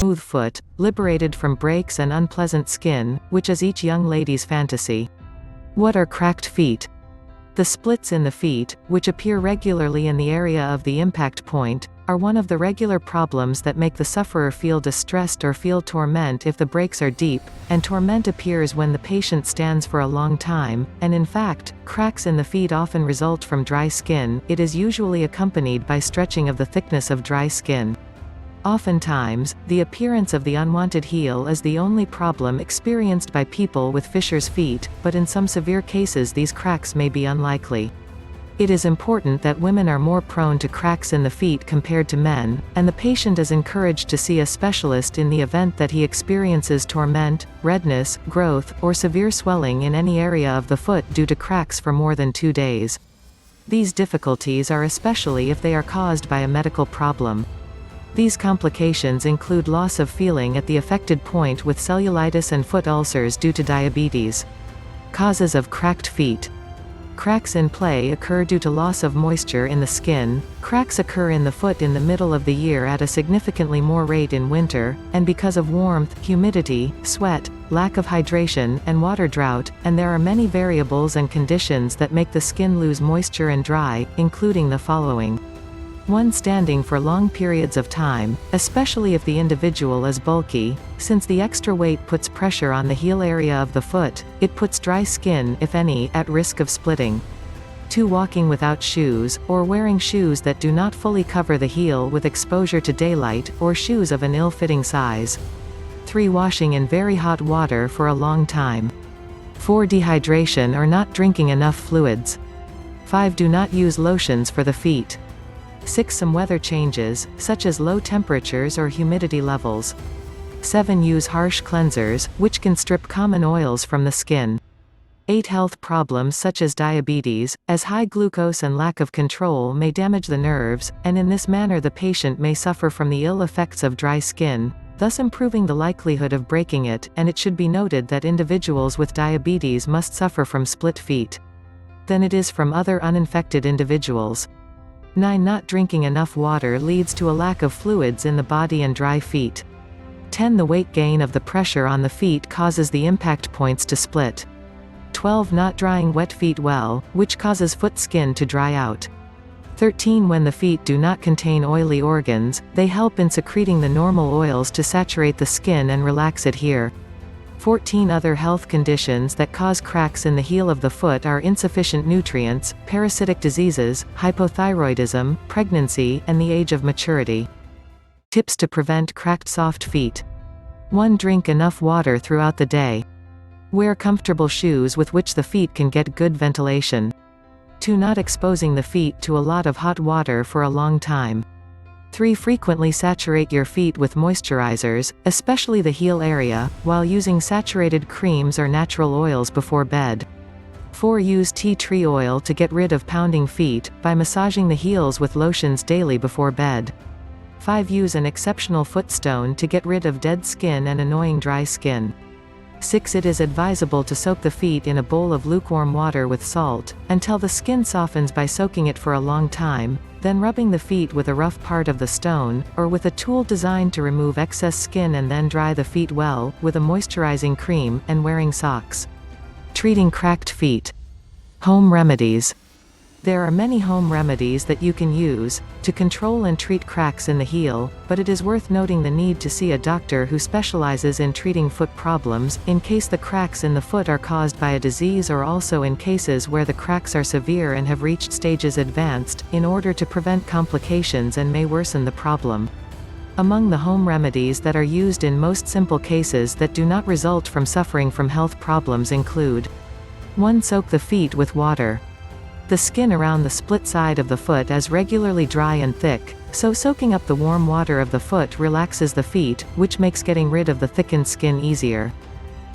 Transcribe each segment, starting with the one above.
smooth foot, liberated from breaks and unpleasant skin, which is each young lady's fantasy. What are cracked feet? The splits in the feet, which appear regularly in the area of the impact point, are one of the regular problems that make the sufferer feel distressed or feel torment if the breaks are deep, and torment appears when the patient stands for a long time, and in fact, cracks in the feet often result from dry skin. It is usually accompanied by stretching of the thickness of dry skin. Oftentimes, the appearance of the unwanted heel is the only problem experienced by people with fisher's feet, but in some severe cases these cracks may be unlikely. It is important that women are more prone to cracks in the feet compared to men, and the patient is encouraged to see a specialist in the event that he experiences torment, redness, growth, or severe swelling in any area of the foot due to cracks for more than 2 days. These difficulties are especially if they are caused by a medical problem. These complications include loss of feeling at the affected point with cellulitis and foot ulcers due to diabetes. Causes of cracked feet. Cracks in play occur due to loss of moisture in the skin. Cracks occur in the foot in the middle of the year at a significantly more rate in winter, and because of warmth, humidity, sweat, lack of hydration, and water drought, and there are many variables and conditions that make the skin lose moisture and dry, including the following. 1. Standing for long periods of time, especially if the individual is bulky, since the extra weight puts pressure on the heel area of the foot, it puts dry skin, if any, at risk of splitting. 2. Walking without shoes, or wearing shoes that do not fully cover the heel with exposure to daylight, or shoes of an ill-fitting size. 3. Washing in very hot water for a long time. 4. Dehydration or not drinking enough fluids. 5. Do not use lotions for the feet. 6. Some weather changes, such as low temperatures or humidity levels. 7. Use harsh cleansers, which can strip common oils from the skin. 8. Health problems such as diabetes, as high glucose and lack of control may damage the nerves, and in this manner the patient may suffer from the ill effects of dry skin, thus improving the likelihood of breaking it, and it should be noted that individuals with diabetes must suffer from split feet than it is from other uninfected individuals. 9. Not drinking enough water leads to a lack of fluids in the body and dry feet. 10. The weight gain of the pressure on the feet causes the impact points to split. 12. Not drying wet feet well, which causes foot skin to dry out. 13. When the feet do not contain oily organs, they help in secreting the normal oils to saturate the skin and relax it here. 14. Other health conditions that cause cracks in the heel of the foot are insufficient nutrients, parasitic diseases, hypothyroidism, pregnancy, and the age of maturity. Tips to prevent cracked soft feet. 1. Drink enough water throughout the day. Wear comfortable shoes with which the feet can get good ventilation. 2. Not exposing the feet to a lot of hot water for a long time. 3. Frequently saturate your feet with moisturizers, especially the heel area, while using saturated creams or natural oils before bed. 4. Use tea tree oil to get rid of pounding feet, by massaging the heels with lotions daily before bed. 5. Use an exceptional footstone to get rid of dead skin and annoying dry skin. 6. It is advisable to soak the feet in a bowl of lukewarm water with salt, until the skin softens by soaking it for a long time, then rubbing the feet with a rough part of the stone, or with a tool designed to remove excess skin, and then dry the feet well, with a moisturizing cream, and wearing socks. Treating cracked feet. Home remedies. There are many home remedies that you can use to control and treat cracks in the heel, but it is worth noting the need to see a doctor who specializes in treating foot problems, in case the cracks in the foot are caused by a disease, or also in cases where the cracks are severe and have reached stages advanced, in order to prevent complications and may worsen the problem. Among the home remedies that are used in most simple cases that do not result from suffering from health problems include: 1. Soak the feet with water. The skin around the split side of the foot is regularly dry and thick, so soaking up the warm water of the foot relaxes the feet, which makes getting rid of the thickened skin easier.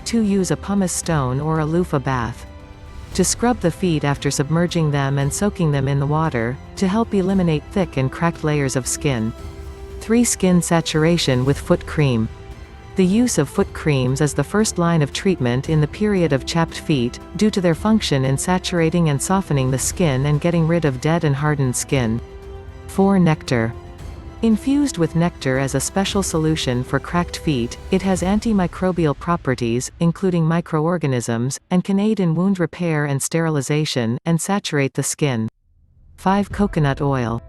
2. Use a pumice stone or a loofah bath to scrub the feet after submerging them and soaking them in the water, to help eliminate thick and cracked layers of skin. 3. Skin saturation with foot cream. The use of foot creams is the first line of treatment in the period of chapped feet, due to their function in saturating and softening the skin and getting rid of dead and hardened skin. 4. Nectar. Infused with nectar as a special solution for cracked feet, it has antimicrobial properties, including microorganisms, and can aid in wound repair and sterilization, and saturate the skin. 5. Coconut oil.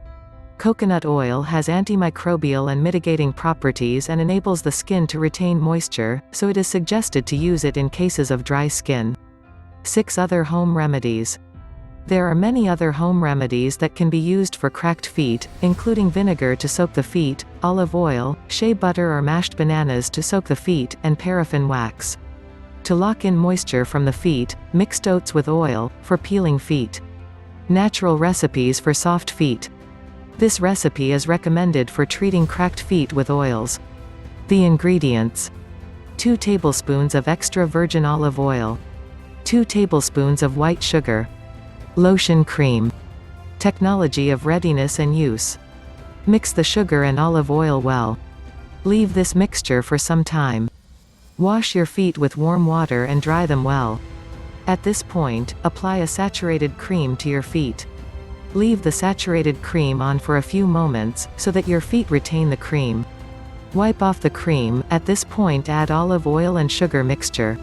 Coconut oil has antimicrobial and mitigating properties and enables the skin to retain moisture, so it is suggested to use it in cases of dry skin. 6. Other home remedies. There are many other home remedies that can be used for cracked feet, including vinegar to soak the feet, olive oil, shea butter or mashed bananas to soak the feet, and paraffin wax. To lock in moisture from the feet, mixed oats with oil, for peeling feet. Natural recipes for soft feet. This recipe is recommended for treating cracked feet with oils. The ingredients: 2 tablespoons of extra virgin olive oil, 2 tablespoons of white sugar, lotion cream. Technology of readiness and use. Mix the sugar and olive oil well. Leave this mixture for some time. Wash your feet with warm water and dry them well. At this point, apply a saturated cream to your feet. Leave the saturated cream on for a few moments, so that your feet retain the cream. Wipe off the cream. At this point add olive oil and sugar mixture.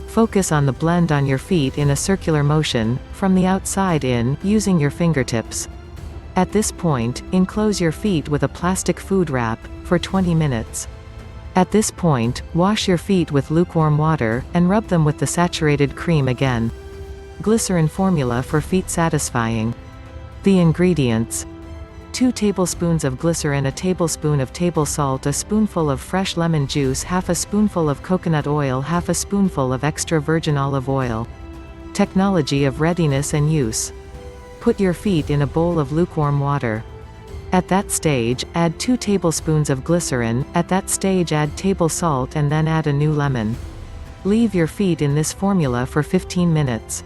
Focus on the blend on your feet in a circular motion, from the outside in, using your fingertips. At this point, enclose your feet with a plastic food wrap, for 20 minutes. At this point, wash your feet with lukewarm water, and rub them with the saturated cream again. Glycerin formula for feet satisfying. The ingredients: 2 tablespoons of glycerin, a tablespoon of table salt, a spoonful of fresh lemon juice, half a spoonful of coconut oil, half a spoonful of extra virgin olive oil. Technology of readiness and use. Put your feet in a bowl of lukewarm water. At that stage, add 2 tablespoons of glycerin, at that stage add table salt and then add a new lemon. Leave your feet in this formula for 15 minutes.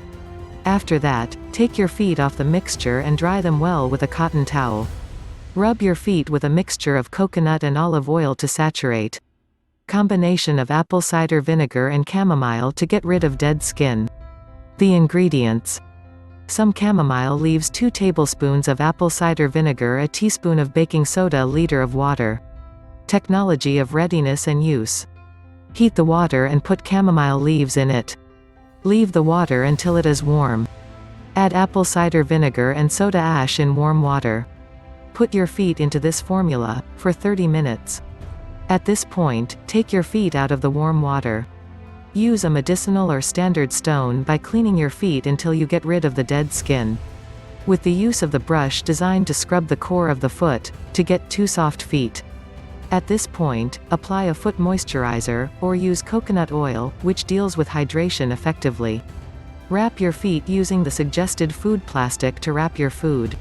After that, take your feet off the mixture and dry them well with a cotton towel. Rub your feet with a mixture of coconut and olive oil to saturate. Combination of apple cider vinegar and chamomile to get rid of dead skin. The ingredients: some chamomile leaves, 2 tablespoons of apple cider vinegar, a teaspoon of baking soda, a liter of water. Technology of readiness and use. Heat the water and put chamomile leaves in it. Leave the water until it is warm. Add apple cider vinegar and soda ash in warm water. Put your feet into this formula, for 30 minutes. At this point, take your feet out of the warm water. Use a medicinal or standard stone by cleaning your feet until you get rid of the dead skin. With the use of the brush designed to scrub the core of the foot, to get 2 soft feet. At this point, apply a foot moisturizer, or use coconut oil, which deals with hydration effectively. Wrap your feet using the suggested food plastic to wrap your food.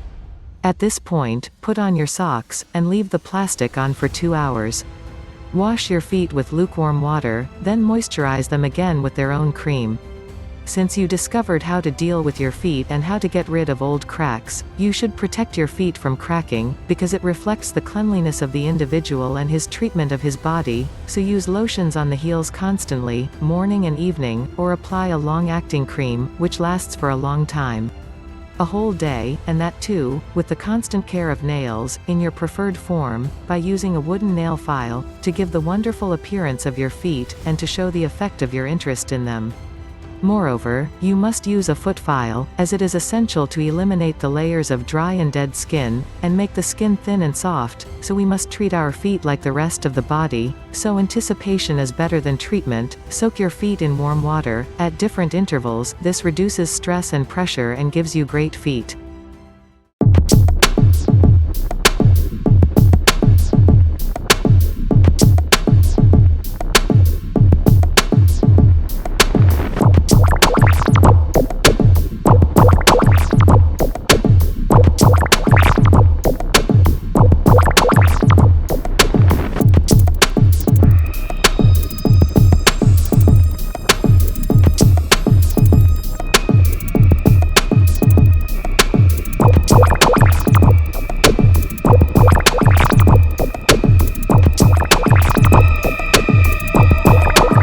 At this point, put on your socks, and leave the plastic on for 2 hours. Wash your feet with lukewarm water, then moisturize them again with their own cream. Since you discovered how to deal with your feet and how to get rid of old cracks, you should protect your feet from cracking, because it reflects the cleanliness of the individual and his treatment of his body, so use lotions on the heels constantly, morning and evening, or apply a long-acting cream, which lasts for a long time. A whole day, and that too, with the constant care of nails, in your preferred form, by using a wooden nail file, to give the wonderful appearance of your feet, and to show the effect of your interest in them. Moreover, you must use a foot file, as it is essential to eliminate the layers of dry and dead skin, and make the skin thin and soft, so we must treat our feet like the rest of the body, so anticipation is better than treatment. Soak your feet in warm water, at different intervals. This reduces stress and pressure and gives you great feet.